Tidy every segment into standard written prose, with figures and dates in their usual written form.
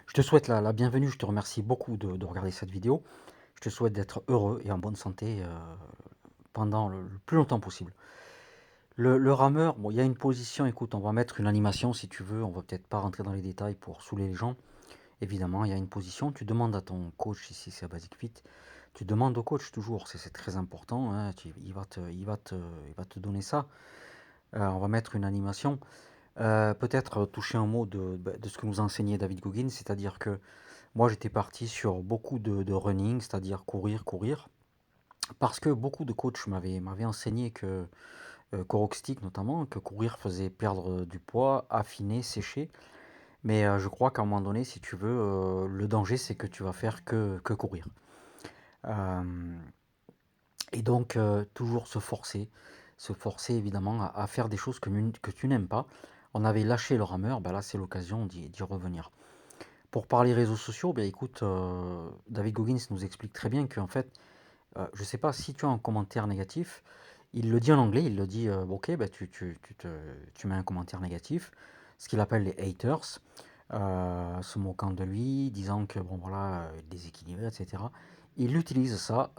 Je te souhaite la bienvenue, je te remercie beaucoup de regarder cette vidéo. Je te souhaite d'être heureux et en bonne santé pendant le plus longtemps possible. Le rameur, bon, il y a une position, écoute, on va mettre une animation si tu veux, on va peut-être pas rentrer dans les détails pour saouler les gens. Évidemment, il y a une position, tu demandes à ton coach, ici c'est à Basic Fit, tu demandes au coach toujours, c'est très important, hein, il va te donner ça. On va mettre une animation. Peut-être toucher un mot de ce que nous a enseigné David Goggins, c'est-à-dire que moi, j'étais parti sur beaucoup de running, c'est-à-dire courir, courir, parce que beaucoup de coachs m'avaient enseigné que, Coroxtic notamment, que courir faisait perdre du poids, affiner, sécher. Mais je crois qu'à un moment donné, si tu veux, le danger, c'est que tu vas faire que courir. Euh, et donc, toujours se forcer évidemment à faire des choses que tu n'aimes pas. On avait lâché le rameur, ben là, c'est l'occasion d'y revenir. Pour parler réseaux sociaux, ben écoute, David Goggins nous explique très bien qu'en fait, je ne sais pas si tu as un commentaire négatif, il le dit en anglais, il le dit, ok, bah, tu mets un commentaire négatif, ce qu'il appelle les haters, se moquant de lui, disant que bon voilà, déséquilibré, etc. Il utilise ça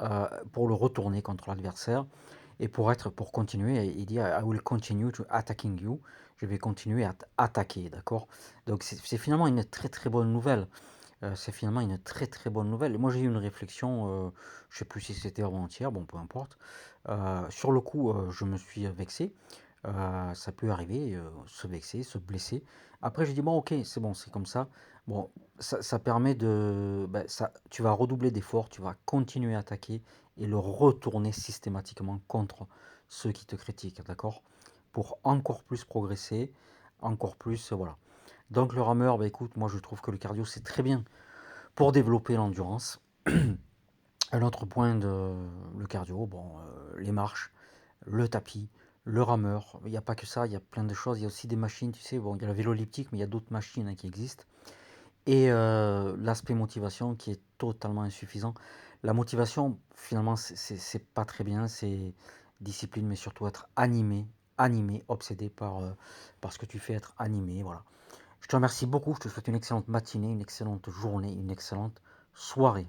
pour le retourner contre l'adversaire et pour continuer, il dit I will continue to attacking you, je vais continuer à attaquer, d'accord? Donc c'est finalement une très très bonne nouvelle. C'est finalement une très très bonne nouvelle. Et moi j'ai eu une réflexion, je sais plus si c'était avant-hier, bon peu importe. Sur le coup, je me suis vexé. Ça peut arriver, se vexer, se blesser. Après j'ai dit bon ok, c'est bon, c'est comme ça. Bon, ça permet de, ben, ça, tu vas redoubler d'efforts, tu vas continuer à attaquer et le retourner systématiquement contre ceux qui te critiquent, d'accord? Pour encore plus progresser, encore plus, voilà. Donc le rameur, bah écoute, moi je trouve que le cardio c'est très bien pour développer l'endurance. Un autre point de le cardio, bon, les marches, le tapis, le rameur. Il n'y a pas que ça, il y a plein de choses. Il y a aussi des machines, tu sais, bon, il y a la vélo elliptique, mais il y a d'autres machines hein, qui existent. Et l'aspect motivation qui est totalement insuffisant. La motivation, finalement, c'est pas très bien, c'est discipline, mais surtout être animé, obsédé par ce que tu fais, être animé, voilà. Je te remercie beaucoup, je te souhaite une excellente matinée, une excellente journée, une excellente soirée.